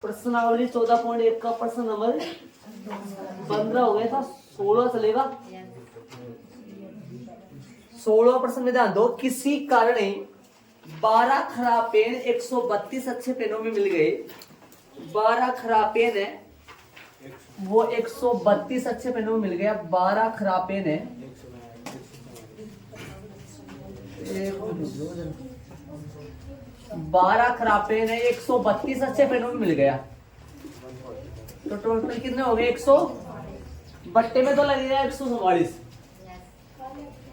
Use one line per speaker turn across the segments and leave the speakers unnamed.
प्रश्नावली 14.1 का प्रश्न नंबर 15 हो गया था। 16 चलेगा। 16 प्रश्न में ध्यान दो। किसी कारण 12 खराब पेन 132 अच्छे पेनों में मिल गए। 12 खराब पेन है वो 132 अच्छे पेनों में मिल गया। 12 खराब पेन है 12 खराब पेन है 132 अच्छे पेनों में मिल गया। तो टोटल कितने हो गए? 100 बट्टे में तो लगेगा 144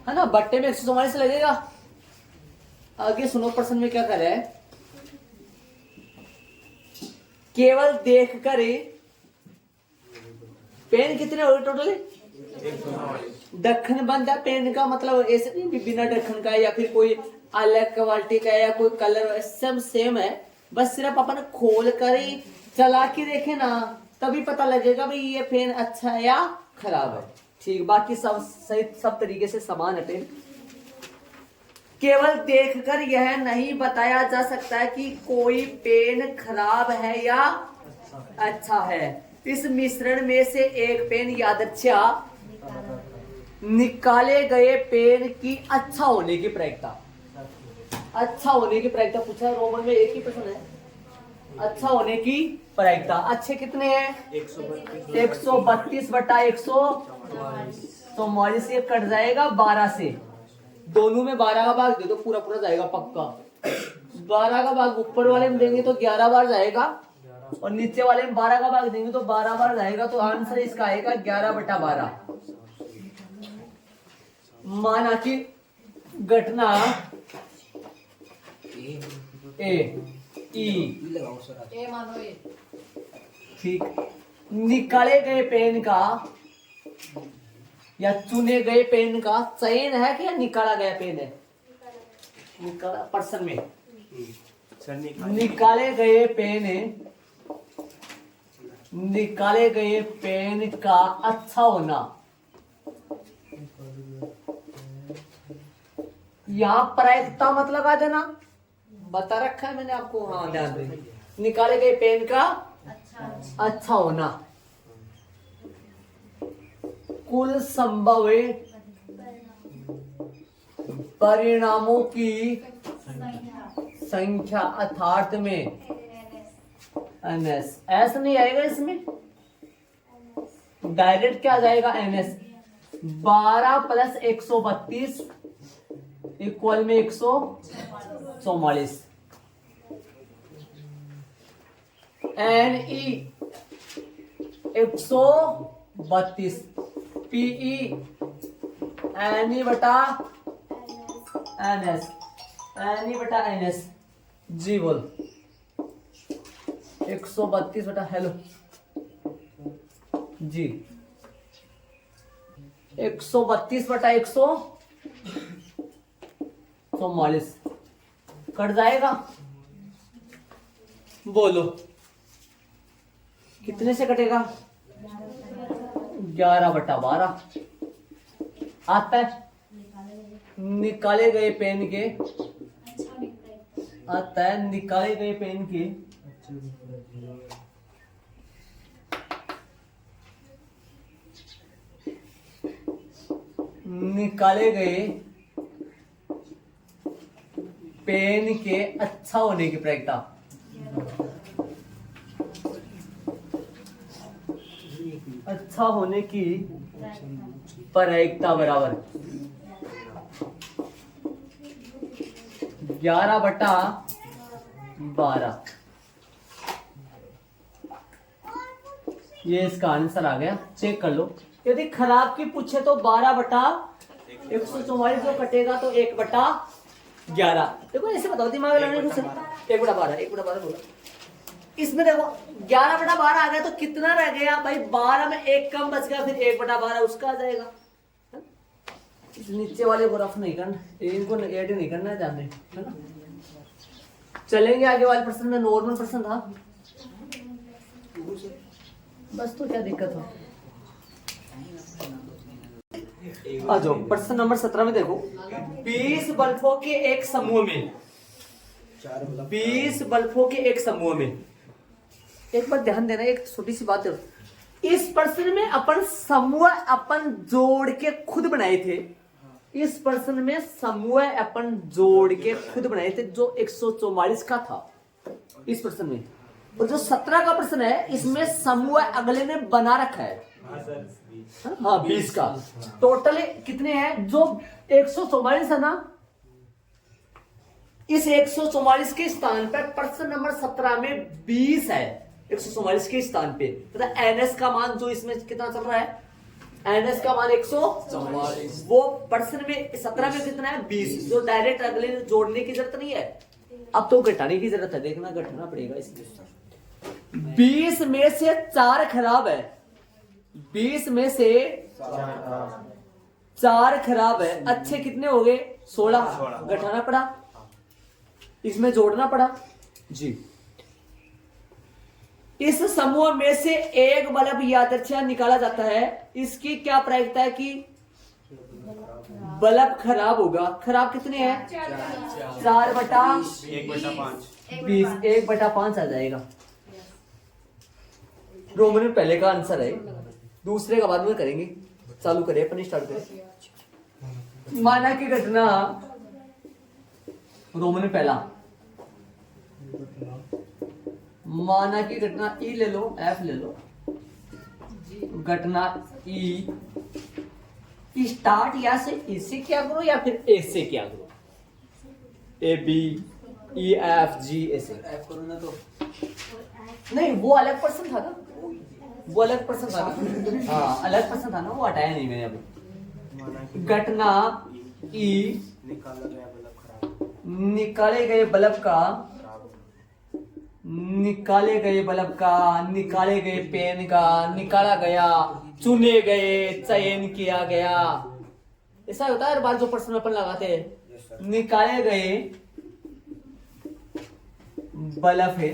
है ना। बट्टे में 144 लगेगा। आगे सुनो प्रश्न में क्या कर रहा है। केवल देखकर ही पेन कितने हो गए टोटल? ढक्कन बंद है पेन का, मतलब ऐसे नहीं कि बिना ढक्कन का या फिर कोई अलग क्वालिटी का या कोई कलर, सब सेम है। बस सिर्फ अपन खोल कर ही चला के देखे ना तभी पता लगेगा भाई ये पेन अच्छा है या खराब है। ठीक, बाकी सब सही, सब तरीके से समान है पेन। केवल देखकर यह नहीं बताया जा सकता है कि कोई पेन खराब है या अच्छा है। इस मिश्रण में से एक पेन यादृच्छा निकाले गए पेन की अच्छा होने की प्रायिकता। अच्छा होने की प्रायिकता पूछा रोमन में, एक ही प्रश्न है। अच्छा होने की प्रायिकता। अच्छे कितने हैं? 132 बटा 144। ये कट जाएगा 12 से। दोनों में 12 का भाग दे दो, पूरा पूरा जाएगा पक्का। 12 का भाग ऊपर वाले में देंगे तो 11 बार जाएगा और नीचे वाले में 12 का भाग देंगे तो 12 बार जाएगा। तो आंसर इसका आएगा 11 बटा 12। माना कि घटना ए मानो ए, ठीक। निकाले गए पेन का या चुने गए पेन का चयन है कि या निकाला गया पेन है? निकाला पर्सन में निकाले गए पेन का अच्छा होना। यहाँ प्रायिकता मतलब आ जाना बता रखा है मैंने आपको। हाँ ध्यान दें। निकाले गए पेन का अच्छा होना। कुल संभव परिणामों की संख्या अर्थात में NS। ऐसा नहीं आएगा इसमें, डायरेक्ट क्या आ जाएगा? NS। 12 प्लस 132 इक्वल में 144। NE 132 PE NE बटा NS NE बटा NS। जी बोल 132 बटा हेलो जी 132 बटा 144 कट जाएगा। बोलो कितने से कटेगा? 11 बटा 12 आता है। निकाले गए पेन के आता है। निकाले गए पेन के निकाले गए पेन के अच्छा होने की प्रायिकता। अच्छा होने की प्रायिकता बराबर 11 बटा 12। ये इसका आंसर आ गया। चेक कर लो। यदि खराब की पूछे तो 12 बटा 144 जो कटेगा तो 1 बटा 11। देखो ऐसे बताओ दिमाग लगाने को। 1 बटा 12 1 बटा 12 बोला। इसमें देखो 11 बटा 12 आ गया तो कितना रह गया भाई? 12 में 1 कम बच गया, फिर 1 बटा 12 उसका आ जाएगा। इस नीचे वाले को रफ नहीं करना, इनको ऐड नहीं करना है जाने, है ना। चलेंगे आगे वाले प्रश्न में। नॉर्मल प्रश्न था बस, तो क्या दिक्कत हो। आ जाओ प्रश्न नंबर 17 में देखो। 20 बल्बों के एक समूह में 20 बल्बों के एक समूह में एक बात ध्यान देना, एक छोटी सी बात है, इस प्रश्न में अपन समूह अपन जोड़ के खुद बनाए थे। इस प्रश्न में समूह अपन जोड़ के खुद बनाए थे जो 144 का था इस प्रश्न में, और जो 17 का प्रश्न है इसमें समूह अगले ने बना रखा है। हाँ 20 का टोटल कितने हैं, जो 144 है ना, इस 144 के स्थान पर प्रश्न नंबर 17 में 20 है। 144 के स्थान पे मतलब एनएस का मान जो इसमें कितना चल रहा है, एनएस का मान 144, वो प्रश्न में 17 में कितना है 20, जो डायरेक्ट अगले जोड़ने की जरूरत नहीं है, अब तो घटाने की जरूरत है, देखना घटाना पड़ेगा इसमें। 20 में से 4 खराब है, 20 में से 4 खराब है, अच्छे कितने हो गए 16, घटाना पड़ा, इसमें जोड़ना पड़ा जी। इस समूह में से एक बल्ब यादृच्छिक निकाला जाता है, इसकी क्या प्रायिकता है कि बल्ब खराब होगा। खराब कितने हैं 4/1/5, 1/5 आ जाएगा। रोमन में पहले का आंसर है, दूसरे का बाद में करेंगे। चालू करें अपन, स्टार्ट करें। माना की घटना, रोमन में पहला माना की घटना ई ले लो, एफ ले लो, घटना ई स्टार्ट या से ई से क्या करो या फिर ए से क्या करो, A B E F G ऐसे एफ करो ना, तो नहीं वो अलग पर्सन था ना, वो अलग पर्सन था ना, हाँ अलग पर्सन था ना, वो हटाया नहीं मैंने अभी। घटना ई निकाले गए बल्ब का, निकाले गए बल्ब का, निकाले गए पेन का, निकाला गया, चुने गए, चयन किया गया, ऐसा होता है हर बार जो प्रश्न अपन लगाते हैं। निकाले गए बल्ब है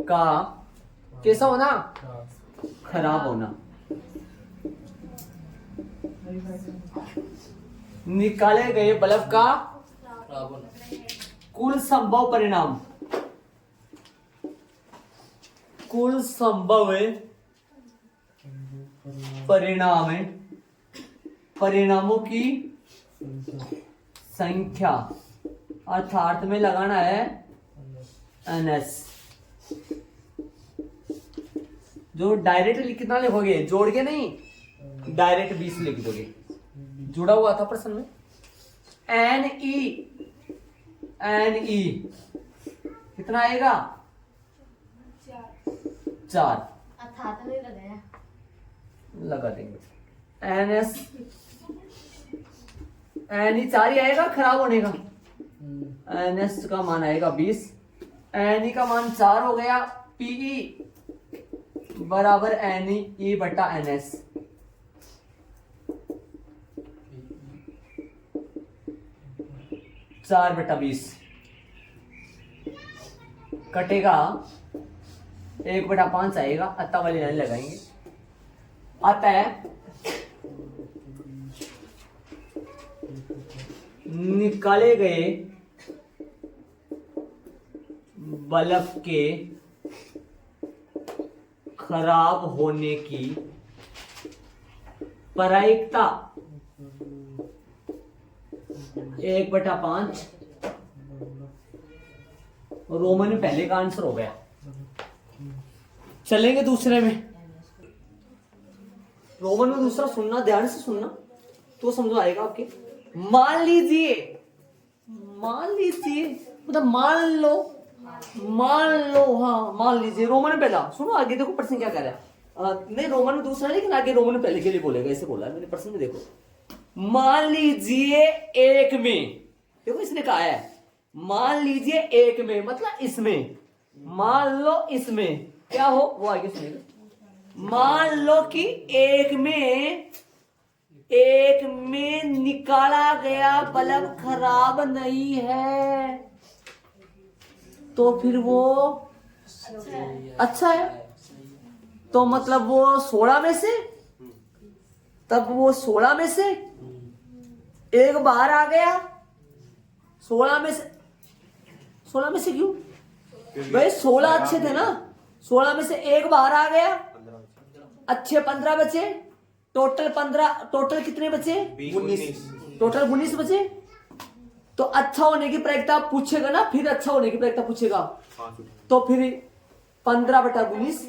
का कैसा होना, खराब होना। निकाले गए बल्ब का कुल संभव परिणाम, कुल संभव परिणाम है, परिणामों की संख्या, अर्थात में लगाना है एनएस। जो डायरेक्ट कितना लिखोगे, जोड़ के नहीं, डायरेक्ट 20 लिख दोगे, जुड़ा हुआ था प्रश्न में। एन ई कितना आएगा 4, लगा देंगे। एन एस एन ई 4 ही आएगा खराब होने का, एन एस का मान आएगा 20, एन ई का मान 4 हो गया, पीई बराबर एन ई बटा एन एस। चार बटा 20 कटेगा, 1/5 आएगा, अत्ता वाली लाइन लगाएंगे। आता है निकाले गए बल्ब के खराब होने की प्रायिकता 1/5। रोमन में पहले का आंसर हो गया। चलेंगे दूसरे में। रोमन में दूसरा सुनना, ध्यान से सुनना तो समझ आएगा आपके। मान लीजिए मतलब मान लो, हाँ मान लीजिए। रोमन में पहला सुनो, आगे देखो प्रश्न क्या कह रहा है। नहीं रोमन में दूसरा, लेकिन आगे रोमन में पहले के लिए बोलेगा, ऐसे बोला है मैंने प्रश्न में। देखो मान लीजिए एक में, देखो इसने कहा है मान लीजिए एक में, मतलब इसमें, मान लो इसमें क्या हो, वो आगे सुनेगा। मान लो कि एक में निकाला गया बल्ब खराब नहीं है, तो फिर वो अच्छा है। तो मतलब वो 16 में से, तब वो 16 में से एक बाहर आ गया। 16 में से क्यों, भाई 16 अच्छे थे ना, 16 में से एक बाहर आ गया, अच्छे 15 बचे, टोटल 15, टोटल कितने बचे? 19, टोटल 19 बचे। तो अच्छा होने की प्रायिकता पूछेगा ना, फिर अच्छा होने की प्रायिकता पूछेगा, तो फिर 15/19,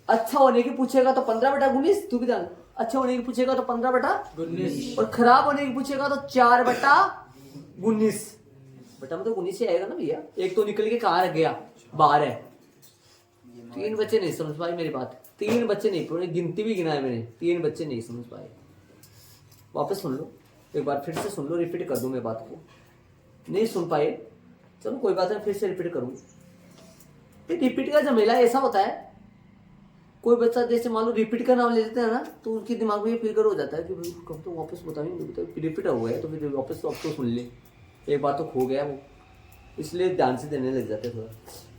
अच्छा होने की पूछेगा तो 15/19, तू भी जान, अच्छा होने की पूछेगा तो 15/19, और खराब होने की पूछेगा तो 4/19। बेटा मतलब 19 ही आएगा ना भैया, एक तो निकल के कहाँ रह गया, बाहर है। 3 बच्चे नहीं समझ पाए मेरी बात, 3 बच्चे नहीं, पूरी गिनती भी गिना है मैंने, 3 बच्चे नहीं समझ पाए। वापस सुन लो एक बार, फिर से सुन लो, रिपीट कर दूं मैं बात को, नहीं सुन पाए चलो कोई बात नहीं, फिर से रिपीट करूँ। रिपीट का झमेला ऐसा होता है, कोई बच्चा जैसे मान लो रिपीट का नाम ले लेते हैं ना, तो उनके दिमाग में ये फिगर हो जाता है कि भाई कब तो वापस बताएंगे, रिपीट हो गया तो फिर वापस तो अब तो सुन ले, एक बार तो खो गया वो, इसलिए ध्यान से देने लग जाते थोड़ा।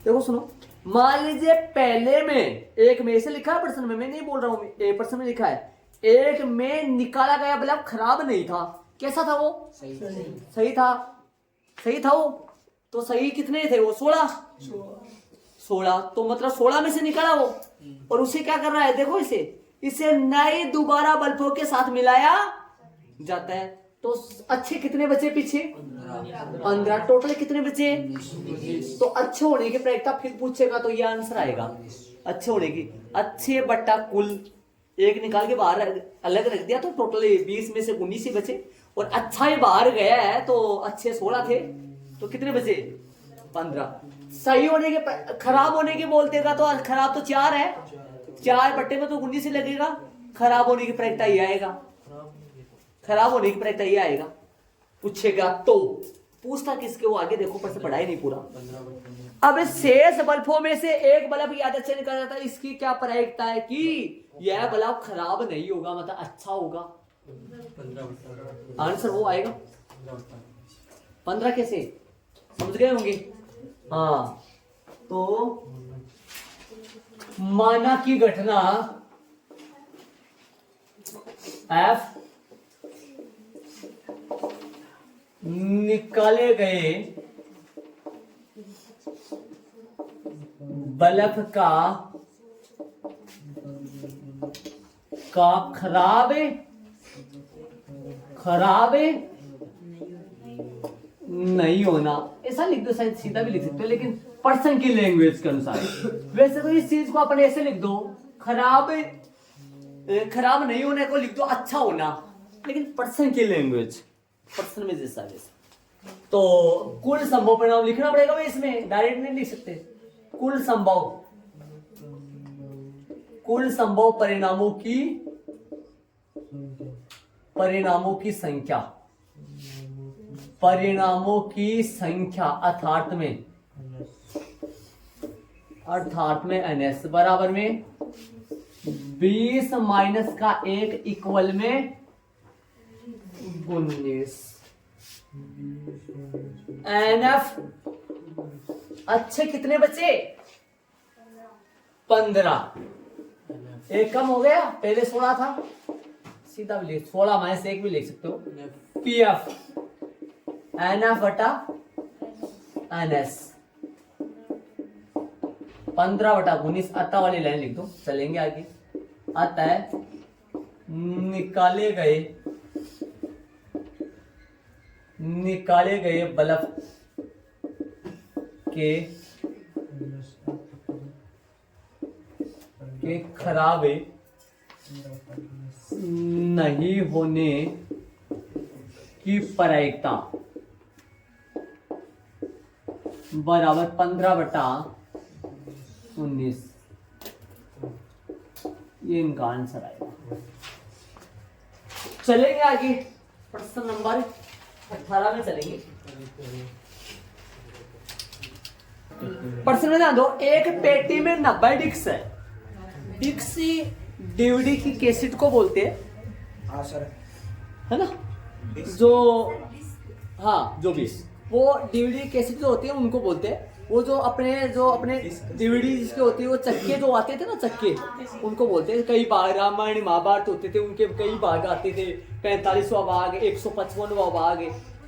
देखो सुनो, मान लीजिए पहले में एक में ऐसे लिखा है प्रश्न में, मैं नहीं बोल रहा हूँ, ए प्रश्न में लिखा है, एक में निकाला गया बल्ब खराब नहीं था, कैसा था वो? सही था, सही था वो, तो सही कितने थे वो? 16, तो मतलब 16 में से निकाला वो, और उसे क्या कर रहा है, देखो इसे नए दोबारा बल्बों के साथ मिलाया जाता है, तो अच्छे कितने बचे पीछे? 15, टोटल कितने बचे? तो अच्छे होने की प्रायिकता फिर पूछेगा तो ये आंसर आएगा, अच्छे होने की, अच्छे बट्टा कुल, एक निकाल के बाहर अलग रख दिया तो टोटल 20 में से 19 ही बचे, और अच्छा ही बाहर गया है तो अच्छे 16 थे, तो कितने बचे? 15। सही होने के, खराब होने के बोलतेगा तो खराब तो 4 है, 4 बट्टे में तो 19 ही लगेगा, खराब होने की प्रायिकता ये आएगा, खराब होने की प्रायिकता ये आएगा, पूछेगा तो। पूछता किसके, वो आगे देखो पर से पढ़ा ही नहीं पूरा। अब शेष बल्बों में से एक बल्ब याद अच्छे निकल जाता है, इसकी क्या प्रायिकता है कि यह बल्ब खराब नहीं होगा, मतलब अच्छा होगा, आंसर वो आएगा। 15 कैसे समझ गए होंगे? हाँ, तो माना की घटना F निकाले गए बल्ब का खराब नहीं होना, ऐसा लिख दो, शायद सीधा भी लिख सकते हो, लेकिन पर्सन की लैंग्वेज के अनुसार। वैसे तो इस चीज को अपन ऐसे लिख दो, खराब नहीं होने को लिख दो अच्छा होना, लेकिन पर्सन की लैंग्वेज, पर्सन में जैसा जैसा, तो कुल संभव परिणाम लिखना पड़ेगा भाई, इसमें डायरेक्ट नहीं लिख सकते। कुल संभव परिणामों की संख्या अर्थात में NS बराबर में 20 माइनस का 1 इक्वल में 19। NF अच्छे कितने बचे? 15, एक कम हो गया, पहले 16 था, सीधा भी लिख 16 माइनस 1 भी लिख सकते हो, PF NF बटा NS 15/19, अतः वाली लाइन लिख दो, चलेंगे आगे। अतः निकाले गए बल्ब के खराब नहीं होने की प्रायिकता बराबर 15/19, ये इनका आंसर आएगा। चलेंगे आगे, प्रश्न नंबर 18 में चलेंगे। प्रश्न में ध्यान दो, एक पेटी में 90 डिस्क है, डिस्क डीवीडी की कैसेट को बोलते हैं,
हाँ सर,
है ना, जो जो भी वो डीवीडी कैसेट जो होती है उनको बोलते हैं, वो जो अपने डीवीडी जिसके होती है, वो चक्के जो आते थे ना, चक्के, उनको बोलते हैं। कई बार रामायण महाभारत होते थे, उनके कई भाग आते थे, 45वां भाग, 155वां भाग,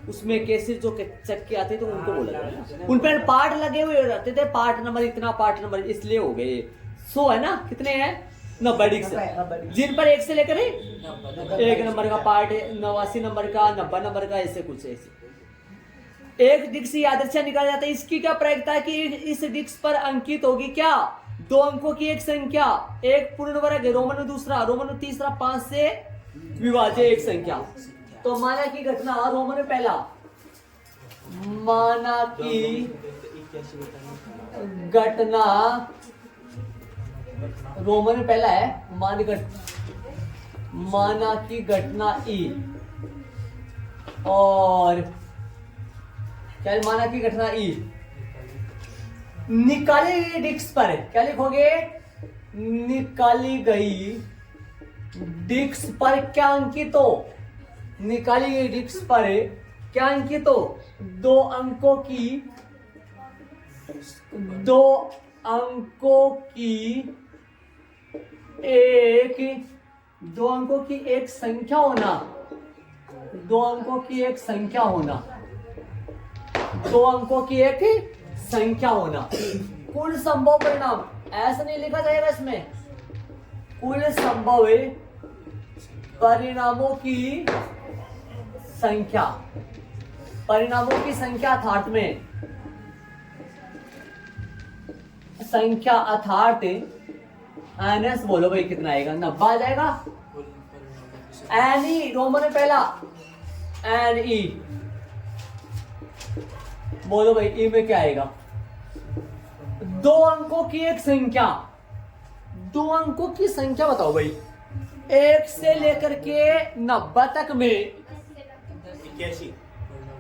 उसमें कैसे जो चक्के आते तो उनको बोला जाए। उन पर पार्ट लगे हुए रहते थे, पार्ट नंबर इतना, पार्ट नंबर, इसलिए हो गए 100 है ना, कितने हैं 90 डिक्स, जिन पर 1 से लेकर 1 नंबर का पार्ट है, 89 नंबर का, 90 नंबर का, ऐसे कुछ ऐसे। एक डिक्स यादृच्छा निकाला जाता है। इसकी क्या प्रयोगता है कि इस डिक्स पर अंकित होगी क्या, 2 अंकों की एक संख्या, एक पूर्ण वर्ग रोमन दूसरा, रोमन तीसरा, 5 से विभाज्य एक संख्या। तो माना की घटना रोमन पहला, माना की घटना रोमन पहला है, माना की घटना ई, और क्या माना की घटना ई, निकाली गई डिक्स पर क्या लिखोगे, निकाली गई डिक्स पर क्या अंकित हो, निकाली गई डिक्स पर क्या अंकित हो, 2 अंकों की एक संख्या होना, 2 अंकों की एक संख्या होना, 2 अंकों की एक संख्या होना। कुल संभव परिणाम ऐसा नहीं लिखा जाएगा इसमें, कुल संभव परिणामों की संख्या, परिणामों की संख्या अर्थात में संख्या अर्थात एनएस, बोलो भाई कितना आएगा, 90 आ जाएगा। एन ई रोमन पहला, एन ई, बोलो भाई ई में क्या आएगा, 2 अंकों की एक संख्या, 2 अंकों की संख्या बताओ भाई, 1 से लेकर के 90 तक में,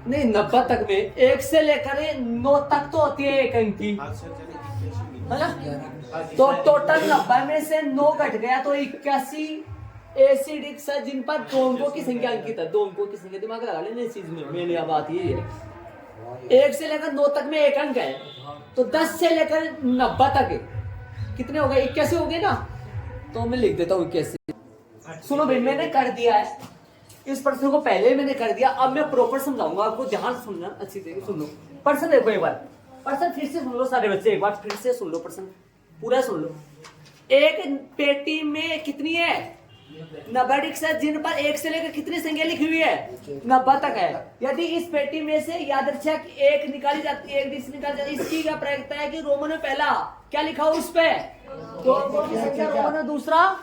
नहीं 90 तक में, 1 से लेकर 9 तक तो होती है एक अंक की, है ना। तो टोटल 90 में से 9 घट गया तो 81 ऐसी डिक्स है जिन पर 2 अंकों की संख्या अंकित है। 2 अंकों की संख्या दिमाग लगा लेना इस चीज में, मेरी बात ये है, 1 से लेकर 9 तक में एक अंक है, तो 10 से लेकर 90 तक कितने हो गए, 81 हो गए ना। तो मैं लिख देता हूँ 81। सुनो भाई, मैंने कर दिया है इस प्रश्न को, पहले मैंने कर दिया, अब मैं प्रॉपर समझाऊंगा आपको, ध्यान से सुनना, अच्छी तरीके सुन लो। प्रश्न देखो एक बार, प्रश्न फिर से सुन लो सारे बच्चे, एक बार फिर से सुन लो, प्रश्न पूरा सुन लो। एक पेटी में कितनी है, 90 डिक्स है जिन पर 1 से लेकर कितनी संख्या लिखी हुई है, 90 तक है। यदि इस पेटी में से यादृच्छिक एक निकाली जाती है, एक डिक्स निकाली जाती है, इसकी क्या प्रयोगता है कि रोमन में पहला क्या लिखा हो उस पे, 2 अंकों की संख्या रोमन में दूसरा,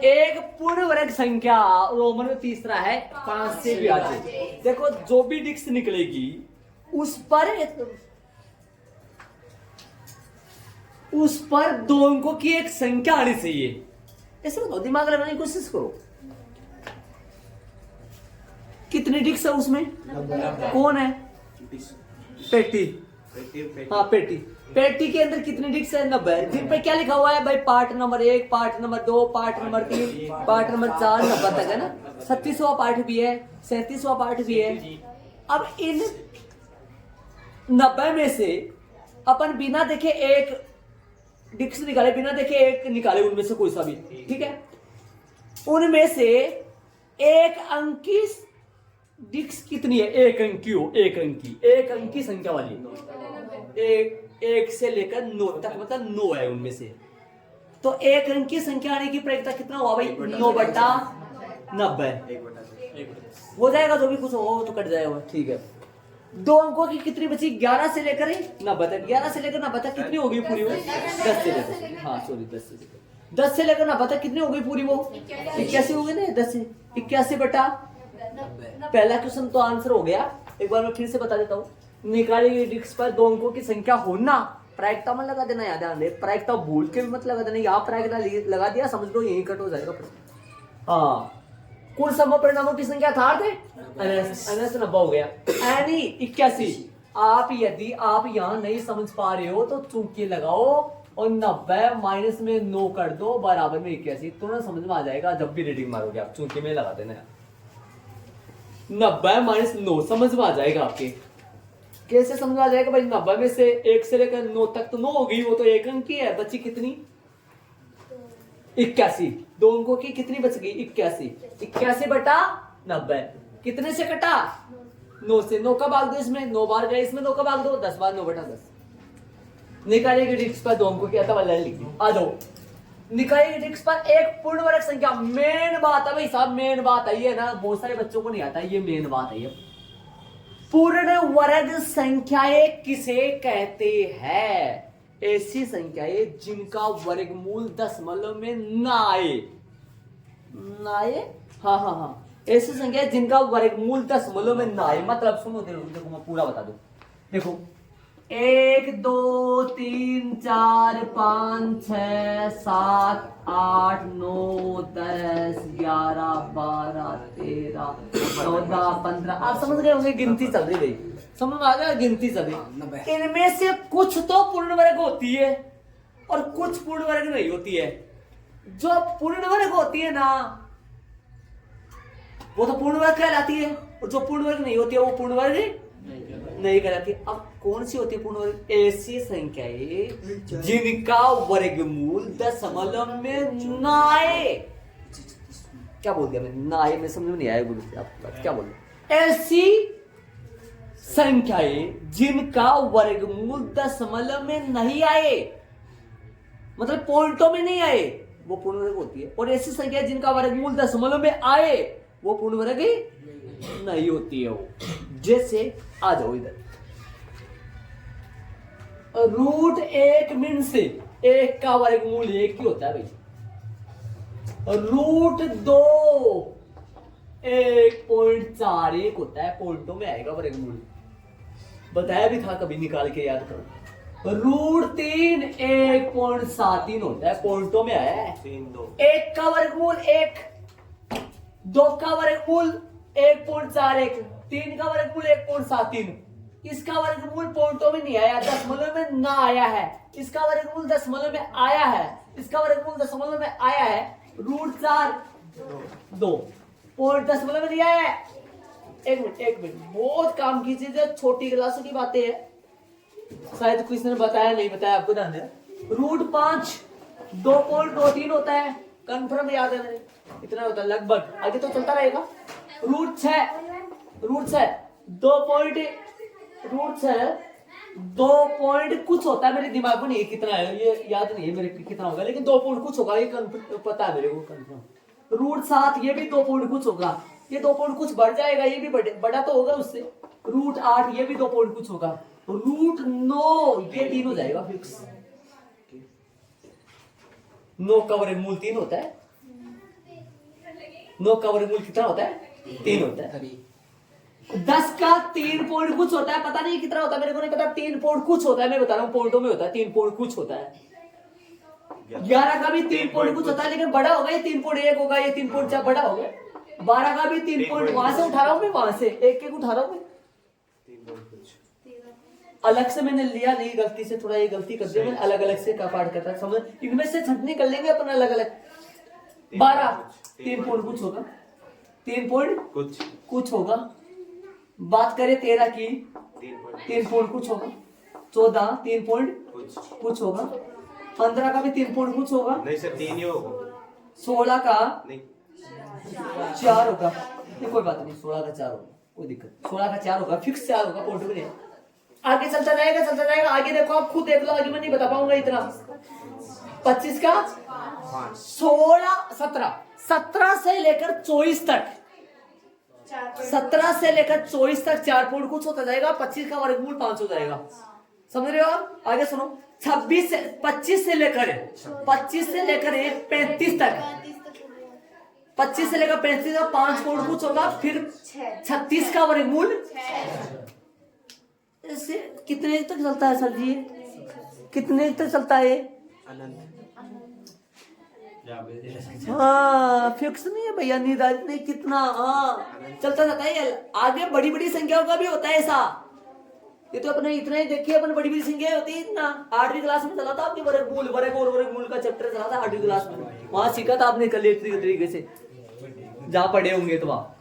एक पूर्ण वर्ग संख्या रोमन में तीसरा है, 5 से विभाज्य। देखो जो भी डिक्स निकलेगी उस पर 2 अंकों की एक संख्या आनी चाहिए। ऐसे बताओ, दिमाग लगाने की कोशिश करो, कितने डिक्स है उसमें, कौन है, पेटी, हाँ पेटी, पेटी के अंदर कितने डिक्स है, 90, जिन पे क्या लिखा हुआ है भाई, part number 1, part number 2, part number 3, part number 4, 90 तक है ना। 36वां पार्ट भी है, 37वां पार्ट भी है। अब इन 90 में से अपन बिना देखे एक डिक्स निकाले, बिना देखे एक निकाले, उनमें से कोई सा भी, ठीक है, उनमें से एक अंकी डिक्स कितनी है, एक अंकी हो, एक अंकी संख्या वाली, एक से लेकर 9 तक, मतलब 9 है उनमें से, तो एक अंकी संख्या आने की प्रयोगता कितना हुआ भाई, 9/90 हो जाएगा, जो भी कुछ हो तो कट जाएगा, ठीक है। 2 अंकों की कितनी बची, 11 से लेकर 90 तक, 11 से लेकर 90 तक कितनी होगी पूरी वो, 10 से लेकर, हाँ सॉरी 10 से लेकर 90 तक कितनी होगी पूरी वो, 81 हो गई ना, 10 से 81/90। पहला क्वेश्चन तो आंसर हो गया। एक बार मैं फिर से बता देता हूँ, निकाली गई डिक्स पर 2 अंकों की संख्या होना, प्रायिकता मत लगा देना, याद आने, प्रायिकता भूल के मत लगा देना, यहाँ प्रायिकता लगा दिया समझ लो यही कट हो जाएगा प्रश्न। हाँ, कुल संभव परिणामों की संख्या था 90 हो गया, यानी 81। आप यदि आप यहाँ नहीं समझ पा रहे हो तो चूंकि लगाओ और 90 माइनस में 9 कर दो, बराबर में 81, तुरंत समझ में आ जाएगा जब भी रीडिंग मारोगे आप, चूंकि में लगा देना, 90 माइनस 9 समझ में आ जाएगा आपके। कैसे समझ में आ जाएगा भाई, 90 में से 1 से लेकर 9 तक तो 9 हो गई, वो तो एक अंक की है, बची कितनी, 81, 2 अंकों की कितनी बच गई, 81, 81/90, कितने से कटा? 9 से। 9 का भाग दो इसमें, 9 बार गए इसमें, 9 का भाग दो 10 बार, 9/10 निकालिए डिस्क पर। 2 अंकों की आता वाला लिख दो। आ जाओ निकालिए डिस्क पर एक पूर्ण वर्ग संख्या। मेन बात है भाई साहब, मेन बात है ये ना, बहुत सारे बच्चों को नहीं आता ये मेन बात है ये। पूर्ण वर्ग संख्याएं किसे कहते हैं? ऐसी संख्याएं जिनका वर्गमूल दशमलव में ना आए। ना आए? हाँ हाँ हाँ, ऐसी संख्या जिनका वर्गमूल दशमलव में ना आए। मतलब सुनो, देखो मैं पूरा बता दूं। देखो 1 2 3 4 5 6 7 8 9 10 11 12 13 14 15। आप समझ गए होंगे, गिनती चल रही भाई, समझ में आ गया, गिनती चल रही। इनमें से कुछ तो पूर्ण वर्ग होती है और कुछ पूर्ण वर्ग नहीं होती है। जो पूर्ण वर्ग होती है ना, वो तो पूर्ण वर्ग कहलाती है, और जो पूर्ण वर्ग नहीं होती है वो पूर्ण वर्ग नहीं कहलाती। अब कौन सी होती है पूर्ण वर्ग? ऐसी संख्याएं जिनका वर्गमूल दशमलव में ना आए। क्या बोल दिया मैंने? ना आए, मैं समझ में नहीं आया बोलो आप क्या बोल रहे? ऐसी संख्याएं जिनका वर्गमूल दशमलव में नहीं आए, मतलब पॉइंटों में नहीं आए, वो पूर्ण वर्ग होती है। और ऐसी संख्या जिनका वर्गमूल दशमलव में आए, वो पूर्ण वर्ग नहीं होती है। वो जैसे आ जाओ इधर, √1 से 1 का वर्गमूल 1 ही होता है भाई। √2 1.41 होता है, पॉइंटों में आएगा वर्गमूल, बताया भी था कभी, निकाल के याद करो। √3 1.73 होता है, पॉइंटों में आया है। 1 का वर्गमूल 1, 2 का वर्गमूल 1.41, 3 का वर्गमूल 1.73। इसका वर्गमूल पॉइंटों में नहीं आया, दशमलव में ना आया है। इसका वर्गमूल दशमलव में आया है, इसका वर्गमूल दशमलव में आया है। √4 2 पॉइंट दशमलव में नहीं आया है। एक मिनट, बहुत काम की चीज है, छोटी क्लासों की बातें है, शायद किसी ने बताया नहीं बताया आपको, ध्यान देना। √5 2.23 होता है, कंफर्म याद है मेरे, इतना होता है लगभग, आगे तो चलता रहेगा। √6 2 पॉइंट कुछ होता है, मेरे दिमाग में नहीं है कितना है, ये याद नहीं है मेरे कितना होगा, लेकिन 2 पॉइंट कुछ होगा, ये पता है मेरे को कंफर्म। √7 ये भी 2 पॉइंट कुछ होगा, ये 2 पॉइंट कुछ बढ़ जाएगा, ये भी बड़ा तो होगा उससे। √8 ये भी 2 पॉइंट कुछ होगा। √9 ये 3 हो जाएगा फिक्स। 9 का वर्गमूल 3 होता है। 9 का वर्गमूल कितना होता है? 3 होता है। 10 का 3 पॉइंट कुछ होता है, पता नहीं कितना होता है, मेरे को नहीं पता। 3 पॉइंट कुछ होता है, मैं बता रहा हूँ पॉइंटों में होता है, 3 पॉइंट कुछ होता है। 11 का भी 3 पॉइंट कुछ होता है, लेकिन बड़ा होगा, ये 3.1 होगा, ये 3.4 बड़ा होगा। 12 का भी 3 पॉइंट, वहां से उठा रहा हूँ मैं, वहां से एक उठा रहा हूँ मैं, अलग से मैंने लिया नहीं, गलती से थोड़ा ये गलती कर दिया मैंने, अलग अलग से का पाठ करता समझ, इनमें से छंटनी कर लेंगे अपन अलग अलग। 12 3 पॉइंट कुछ होगा, 3 पॉइंट कुछ होगा। बात करें 13 की, 3 पॉइंट कुछ होगा। 14 3 पॉइंट कुछ होगा। 15 का भी 3 पॉइंट कुछ होगा,
नहीं सर 3 ही होगा।
16 का
नहीं
4 होगा, ये कोई बात नहीं, 16 का 4 होगा, कोई दिक्कत। 16 का 4 होगा, फिक्स 4 होगा, पॉइंट में नहीं। आगे चलता जाएगा, आगे देखो, आप खुद देख लो, आगे मैं नहीं बता पाऊंगा इतना। 25 का 17 से लेकर 24 तक, 17 से लेकर 24 तक 4 पॉइंट कुछ होता जाएगा। 25 का वर्गमूल 5 हो जाएगा, समझ रहे हो आप? आगे सुनो, 25 से लेकर 35 तक, 25 से लेकर 35 का 5 पॉइंट कुछ होगा। फिर 36 का वर्गमूल इससे कितने तक चलता है सर जी? कितने तक चलता है? हाँ फिक्स नहीं है भैया, निर्धारित नहीं कितना, हाँ चलता जाता है। आगे बड़ी बड़ी संख्याओं का भी होता है ऐसा, ये तो अपने इतना ही देखिए, अपन बड़ी बड़ी संख्या होती है इतना। 8वीं क्लास में चला था आपने वर्गमूल का चैप्टर चला था 8वीं क्लास में, वहां सीखा था आपने कलेक्टरी तरीके से, जहाँ पढ़े होंगे तो वहाँ।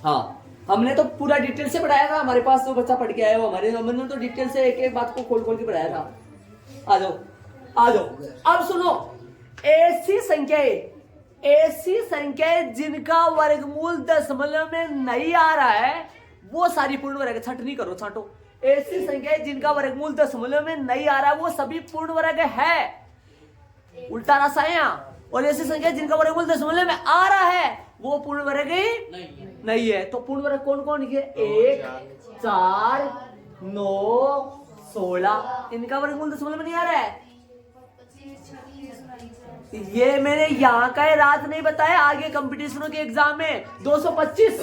हाँ हमने तो पूरा डिटेल से पढ़ाया था, हमारे पास जो बच्चा पढ़ के आया हो हमने तो डिटेल से एक एक बात को खोल खोल के पढ़ाया था। आ जाओ अब सुनो, ऐसी संख्याएं ऐसी संख्याएं जिनका वर्गमूल दशमलव में नहीं आ रहा है वो सारी पूर्ण वर्ग है। छठ नहीं करो, छाटो। ऐसी संख्याएं जिनका वर्गमूल दशमलव में नहीं आ रहा है वो सभी पूर्ण वर्ग है। उल्टा रास्ता है यहाँ। और ऐसी संख्या जिनका वर्गमूल दशमलव में आ रहा है वो पूर्ण वर्ग नहीं है। तो पूर्ण वर्ग कौन कौन है? 1, 4, 9, 16। इनका वर्गमूल दशमलव में नहीं आ रहा है। ये मैंने यहाँ का राज नहीं बताया, आगे कंपटीशनों के एग्जाम में 225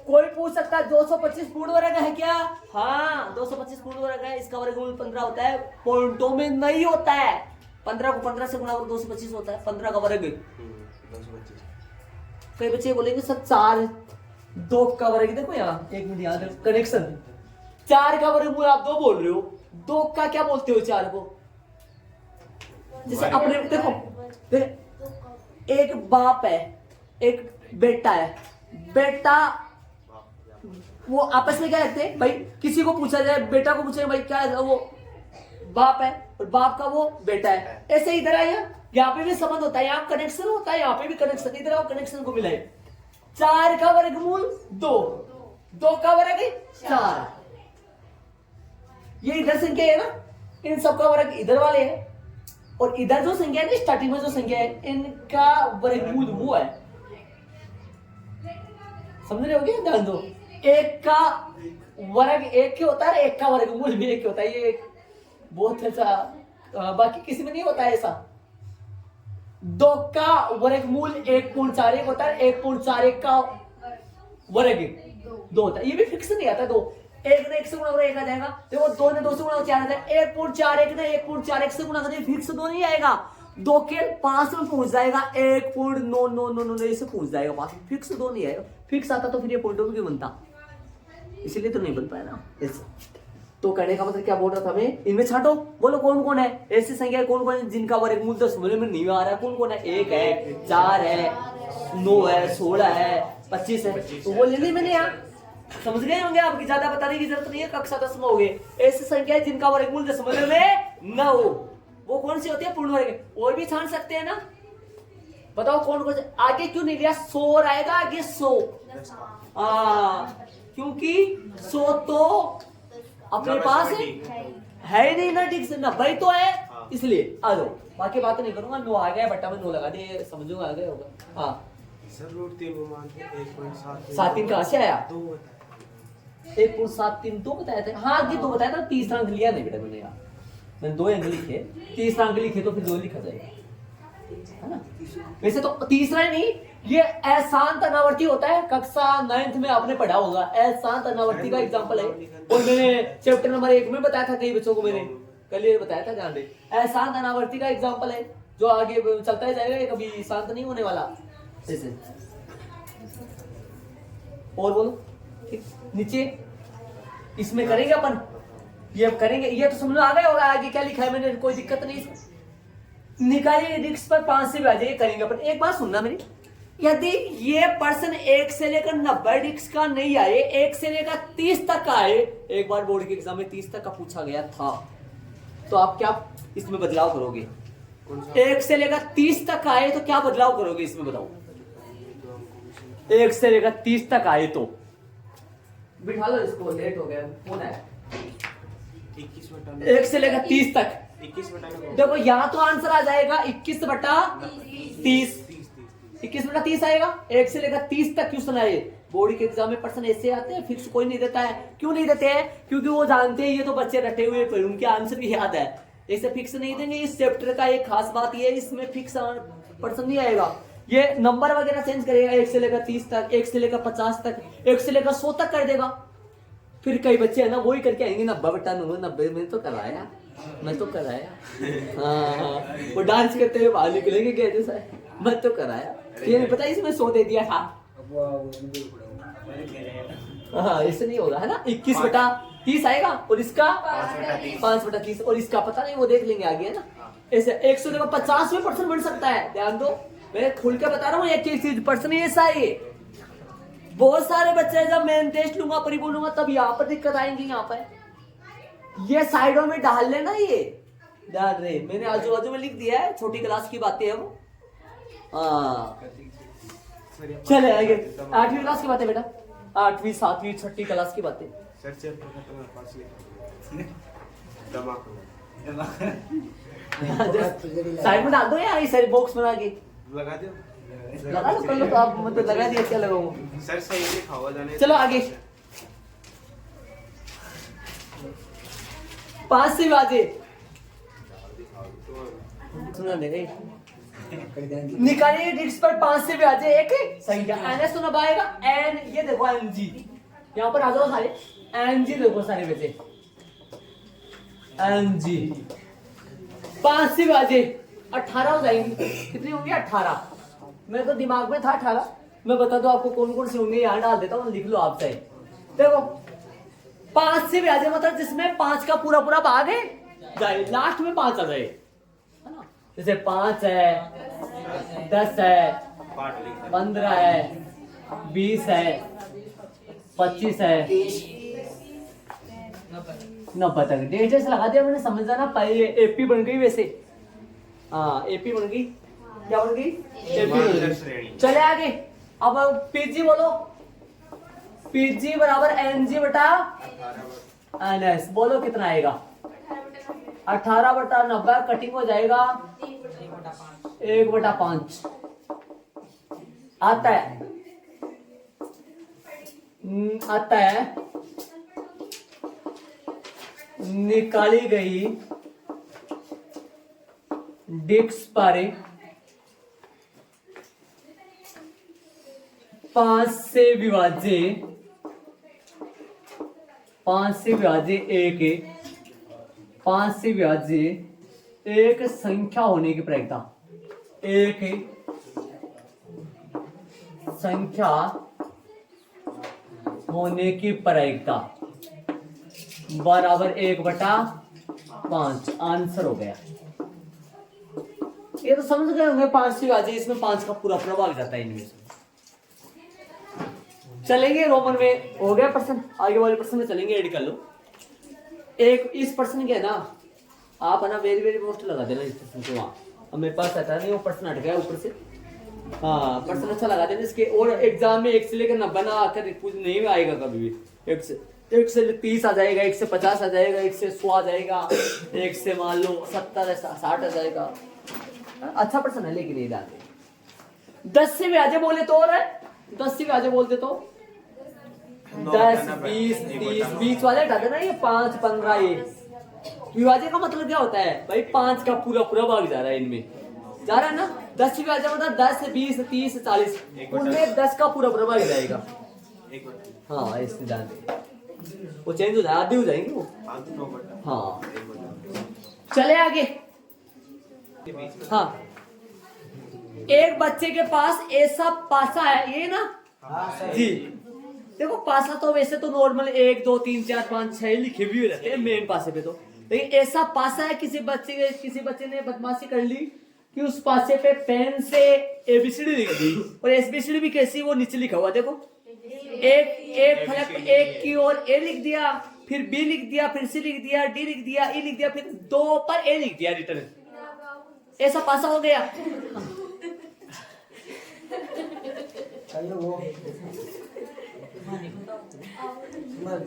कोई पूछ सकता है 225 पूर्ण वर्ग है क्या? हाँ 225 पूर्ण वर्ग है। इसका वर्गमूल 15 होता है, पॉइंटों में नहीं होता है। 15 को 15 से गुणा करो 225 होता है। 15 का वर्ग 225। कई बच्चे बोलेंगे सर 4 2 का वर्ग, देखो यहाँ एक मिनट याद रखो कनेक्शन। 4 का वर्गमूल आप 2 बोल रहे हो, 2 का क्या बोलते हो 4 को? जैसे अपने देखो एक बाप है एक बेटा है, बेटा वो आपस में क्या कहते हैं भाई, किसी को पूछा जाए बेटा को पूछे भाई क्या है, वो बाप है और बाप का वो बेटा है। ऐसे इधर आया, यहाँ पे भी संबंध होता है, यहाँ कनेक्शन होता है, यहाँ पे भी कनेक्शन, इधर आओ कनेक्शन को मिलाए। 4 का वर्गमूल 2, 2 का वर्ग 4। ये इधर संख्या है ना, इन सबका वर्ग इधर वाले है और इधर जो संख्या है ना स्टार्टिंग में जो संख्या है इनका वर्गमूल वो है। समझ रहे हो क्या? ध्यान दो, एक का वर्ग एक ही होता है, एक का वर्गमूल भी एक ही होता है। ये बहुत अच्छा, बाकी किसी में नहीं होता है ऐसा। 2 का वर्गमूल 1.41 होता है, 1.41 का वर्ग 2 होता है। ये भी फिक्स नहीं आता। 2 1 ने 1 से गुणा करो 1 आ जाएगा, देखो 2 ने 2 से गुणा 4 आ जाएगा। 1.41 ने 1.41 से गुणा करें फिक्स 2 नहीं आएगा, 2 के पास में पहुंच जाएगा 1.9999 से पहुंच जाएगा पास में, फिक्स 2 नहीं आएगा। फिक्स आता तो फिर ये पॉइंटों में क्यों बनता, इसलिए तो नहीं बन पाया ना ऐसे। तो कहने का मतलब क्या बोल रहा था मैं, इनमें छाटो, बोलो कौन कौन है ऐसी संख्या, कौन कौन है जिनका वर्गमूल दशमलव में नहीं आ रहा है? कौन कौन है? 1 है, 4 है, 9 है, 16 है, 25 है। तो वो ले ली मैंने यहाँ, समझ गए होंगे। आपकी ज्यादा बताने की जरूरत नहीं है, कक्षा 10 में हो गए। ऐसी संख्या जिनका वर्गमूल दशमलव में न हो वो कौन सी होती है? पूर्ण वर्ग। और भी छान सकते हैं ना, बताओ कौन कौन से। आगे क्यों नहीं लिया? 100 आएगा आगे 100, क्योंकि 100 तो अपने पास है ही नहीं ना, ठीक से 90 तो है, इसलिए आ जाओ। बाकी बात नहीं करूंगा, 9 आ गया बट्टा में 9 लगा दिए, समझूंगा आ गया होगा। हाँ
सर रूट 3 मानते
1.73 कहां से आया? 1.73 2 बताया था। हाँ आगे 2 बताया था, तीसरा अंक लिया नहीं बेटा मैंने यार, मैंने 2 अंक लिखे, तीसरा अंक लिखे तो फिर 2 लिखा जाएगा, है ना। वैसे तो तीसरा ही नहीं, ये अशांत अनावर्ती होता है, कक्षा 9th में आपने पढ़ा होगा। अशांत अनावर्ती का एग्जांपल है, और मैंने चैप्टर नंबर 1 में बताया था कई बच्चों को, मैंने कल ये बताया था, ध्यान दे। अशांत अनावर्ती का एग्जांपल है जो आगे चलता ही जाएगा, ये कभी शांत नहीं होने वाला। ऐसे और बोलो ठीक, नीचे इसमें करेंगे अपन, ये करेंगे, ये तो समझ आ गया होगा आगे क्या लिखा है मैंने, कोई दिक्कत नहीं। निकालिए डिस्क पर 5 से भी आ जाइए, करेंगे अपन। एक बात सुनना मेरी, यदि ये पर्सन 1 से लेकर 90 डिस्क का नहीं आए, 1 से लेकर 30 तक का आए, एक बार बोर्ड के एग्जाम में 30 तक का पूछा गया था, तो आप क्या इसमें बदलाव करोगे? 1 से लेकर 30 तक आए तो क्या बदलाव करोगे इसमें बताओ? 1 से लेकर 30 तक आए तो बिठा लो इसको, लेट हो गया, फोन आया। 1 से लेकर 30 तक 21 देखो यहाँ तो आंसर आ जाएगा 21/30, 21/30 आएगा। 1 से लेकर 30 तक क्वेश्चन आए, बोर्ड के एग्जाम में पर्सन ऐसे आते हैं, फिक्स कोई नहीं देता है। क्यों नहीं देते हैं? क्योंकि वो जानते हैं ये तो बच्चे रटे हुए पर उनके आंसर भी याद है, ऐसे फिक्स नहीं देंगे। इस चैप्टर का एक खास बात ये है, इसमें फिक्स पर्सन नहीं आएगा, ये नंबर वगैरह चेंज करेगा। 1 से लेकर 30 तक, 1 से लेकर 50 तक, 1 से लेकर 100 तक कर देगा। फिर कई बच्चे है ना वही करके आएंगे 90/90 में तो कराया, मैं तो कराया। हाँ वो डांस करते हुए बाहर निकलेंगे कहते सर मैं तो कराया, ये नहीं पता इसमें 100 दे दिया था। हाँ ऐसे नहीं होगा, है ना। 21/30 आएगा और इसका 5/30 और इसका पता नहीं, वो देख लेंगे आगे, है ना। ऐसे 150% बन सकता है, ध्यान दो, मैं खुल के बता रहा हूँ। एक चीज पर्सन ऐसा है, बहुत सारे बच्चे जब मैं टेस्ट लूंगा परी बोलूंगा तब यहाँ पर दिक्कत आएंगी। यहाँ पर ये साइडों में डाल लेना, ये ध्यान रहे, मैंने आजू बाजू में लिख दिया है, छोटी क्लास की बातें है वो। हाँ
सर ये
चले आगे 8वीं क्लास की बातें बेटा, 8वीं 7वीं 6ठी क्लास की बातें।
सर चल तुम्हारे पास लिखा दिमाग
साइड में डाल दो या इस बॉक्स बना के
लगा दो
लगा लो कर लो, तो आप मतलब लगा दिया क्या लगाऊंगा।
सर सही लिखा हुआ जाने
चलो आगे 5 से बाजे सुना दे गई निकालिए डिस्क पर 5 से बाजे एक संख्या एन सुना पाएगा एन, ये देखो एन जी, यहाँ पर आ जाओ सारे एन जी देखो सारे वैसे एन जी 5 से बाजे 18 हो जाएंगी, कितनी होंगी 18, मेरे तो दिमाग में था 18, मैं बता दो आपको कौन कौन से होंगे, यहाँ डाल देता हूँ लिख लो आप सही। देखो 5 से बाजे मतलब जिसमें 5 का पूरा पूरा भाग है जाए, लास्ट में 5 आ जाए, है ना, जैसे 5 है 10 है 15 है 20 है 25 है 90 तक डेढ़ जैसे लगा दिया मैंने, समझ जाना पहले एपी बन गई वैसे, हाँ एपी बन गई, क्या बन गई एपी बन गई। चले आगे अब पीजी बोलो, पीजी बराबर एनजी बटा एनएस, बोलो कितना आएगा 18/90, कटिंग हो जाएगा 1/5 आता है, आता है। निकाली गई डिस्क पर 5 से विभाज्य 5 से विभाज्य एक 5 से विभाज्य एक संख्या होने की प्रायिकता, एक संख्या होने की प्रायिकता बराबर 1/5, आंसर हो गया। ये तो समझ गए होंगे 5 से विभाज्य, इसमें 5 का पूरा पूरा भाग जाता है इनमें से। चलेंगे रोमन में हो गया प्रश्न, आगे वाले प्रश्न में चलेंगे, ऐड कर लो एक इस प्रश्न के है ना, आप है ना वेरी वेरी मोस्ट लगा देना इस प्रश्न को, वहाँ अब मेरे पास आता नहीं वो प्रश्न हट गया ऊपर से, हाँ प्रश्न अच्छा लगा देना इसके, और एग्जाम में 1 से लेकर 90 ना आकर पूछ नहीं आएगा कभी भी, 1 से 30 आ जाएगा, 1 से 50 आ जाएगा, 1 से 100 आ जाएगा, 1 से मान लो 70 60 आ जाएगा, अच्छा प्रश्न है लेकिन नहीं डालते। 10 से विभाज्य बोले तो, और 10 से विभाज्य बोलते तो 10 20 30 20 वाले हटा देना, ये 5 15 ये विभाज्य का मतलब क्या होता है भाई, 5 का पूरा पूरा भाग जा रहा है इनमें, जा रहा है ना। 10 से विभाज्य मतलब 10 20 30 40 उनमें 10 का पूरा पूरा भाग जाएगा, हाँ इससे जान वो चेंज हो जाए, आधी हो जाएंगे वो, हाँ चले आगे। हाँ एक बच्चे के पास ऐसा पासा है, ये ना जी, देखो पासा तो वैसे तो नॉर्मल 1 2 3 4 5 6 लिखे भी रहते हैं मेन पासे पे तो, लेकिन ऐसा पासा है किसी बच्चे ने बदमाशी कर ली कि उस पासे पे पेन से एबीसीडी लिख दी, और एबीसीडी भी कैसी वो नीचे लिखा हुआ देखो, एक फलक पे एक की ओर ए लिख दिया, फिर बी लिख दिया, फिर सी लिख दिया, डी लिख दिया, ई लिख दिया, फिर 2 पर ए लिख दिया रिटर्न, ऐसा पासा हो गया।
वो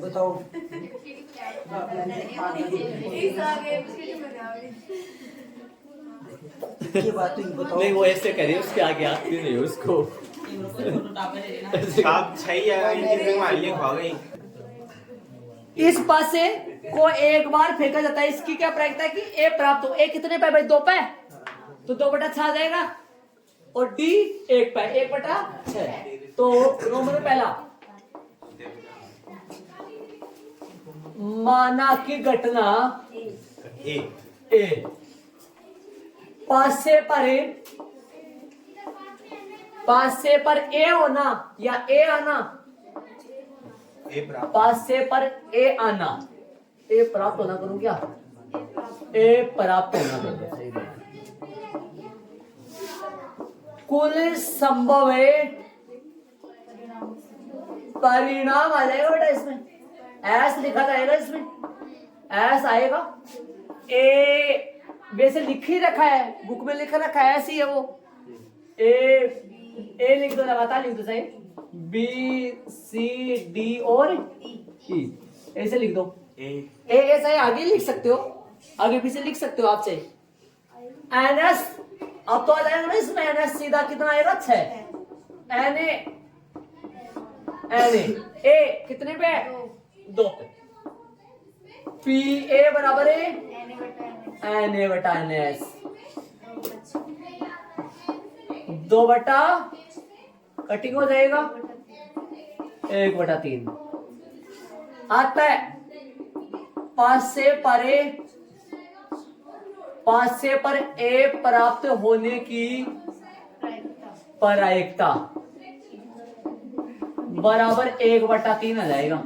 बताओ ये बात तो बताओ,
नहीं वो ऐसे करिए, उसके आगे आती नहीं उसको
आप सही है, इंजीनियरिंग वाली लिखा गई।
इस पासे को एक बार फेंका जाता है, इसकी क्या प्रायिकता है कि ए प्राप्त हो, ए कितने पे भाई 2 पे, तो 2/6 आ जाएगा, और डी 1 पे 1/6, तो रोमन पहला माना की घटना ए पासे पर ए होना या ए आना, पासे पर ए आना, ए प्राप्त होना करूं क्या, ए प्राप्त होना करूं, सही बात। कुल संभव है परिणाम आ जाएगा बेटा, इसमें एस लिखा जाएगा, इसमें एस आएगा, ए वैसे लिख ही रखा है बुक में, लिख रखा है ऐसी है वो, ए लिख दो, लगातार लिख दो सही, बी सी डी और ई, ऐसे लिख दो। ए ऐसा ही आगे लिख सकते हो, आगे पीछे लिख सकते हो आप चाहिए। एन एस, अब तो आ जाएगा ना इसमें एन एस, सीधा कितना आएगा 6, एन ए कितने पे, 2 पे, पी ए बराबर है एन ए बटा एन एस, 2 बटा कटिंग हो जाएगा 1/3 आता है। 5 से पर ए प्राप्त होने की प्रायिकता बराबर 1/3 आ जाएगा।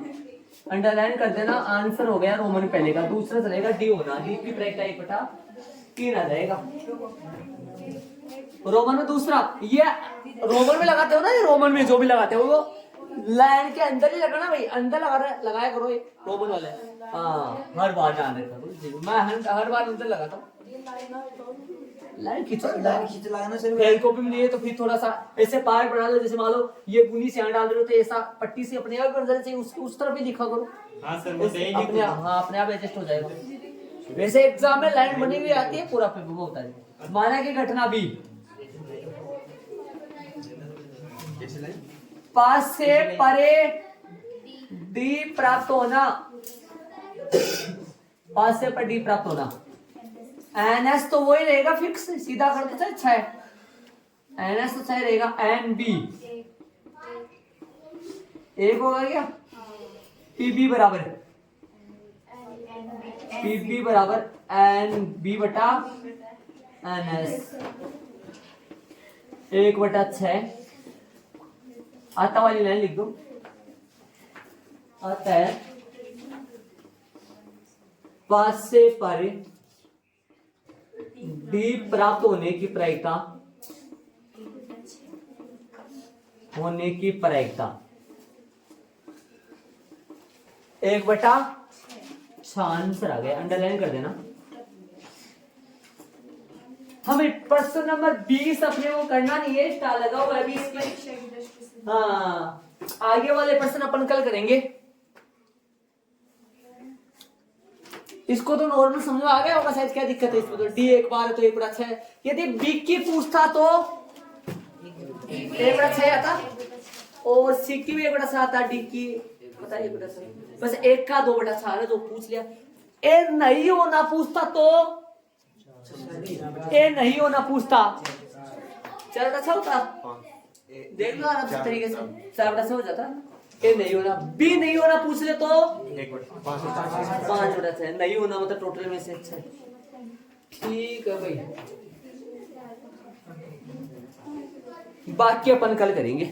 अंडरलाइन कर देना, आंसर हो गया रोमन पहले का। दूसरा चलेगा डी होना, डी की प्रायिकता 1/3 आ जाएगा। रोमन में दूसरा, ये रोमन में लगाते हो ना, ये रोमन में जो भी लगाते हो वो लाइन के अंदर ही लगाना भाई, अंदर लगाया करो ये रोमन वाले। हाँ हर बार ध्यान रखना, मैं हर बार अंदर लगाता हूँ। लाइन खींच
लगाना सर।
फेल कॉपी में लिए तो फिर थोड़ा सा ऐसे पार्ट बना लो, जैसे मान लो ये बुनी से यहाँ डाल रहे हो तो ऐसा पट्टी से अपने आप बन जाना चाहिए, उस तरफ ही लिखा करो।
हाँ सर,
अपने आप एडजस्ट हो जाएगा। वैसे एग्जाम में लाइन बनी हुई आती है, पूरा पेपर में होता है। माना कि घटना बी, 5 से परे डी प्राप्त होना, 5 से परे डी प्राप्त होना, एन एस तो वही रहेगा फिक्स, सीधा कर दो, अच्छा है एन एस तो सही रहेगा। एन बी एक होगा क्या, पी बी बराबर एन बी बटा एन एस, 1/6 आता वाली लाइन लिख दो। आता है 5 से परे डी प्राप्त होने की प्रायिकता, 1/6 आंसर आ गया। अंडरलाइन कर देना। हमें प्रश्न नंबर 20 अपने को करना नहीं है, स्टार लगा हुआ है 20 में। हाँ आगे वाले प्रश्न अपन कल करेंगे। इसको तो नॉर्मल समझ में आ गया होगा शायद, क्या दिक्कत है इसमें। तो डी 1 बार तो 1/6 है। यदि बी की पूछता तो 1/6 आता, और सी की भी 1/6 आता, डी की पता है 1/6, बस एक का 2/6 जो पूछ लिया। ए नहीं होना पूछता तो, ए नहीं होना पूछता 4/6 होता, देख लो आराम से तरीके से 4/6 हो जाता। ए नहीं होना, बी नहीं होना पूछ ले तो 5/6 नहीं होना, मतलब टोटल में से अच्छा है। ठीक है भाई, बाकी अपन कल करेंगे।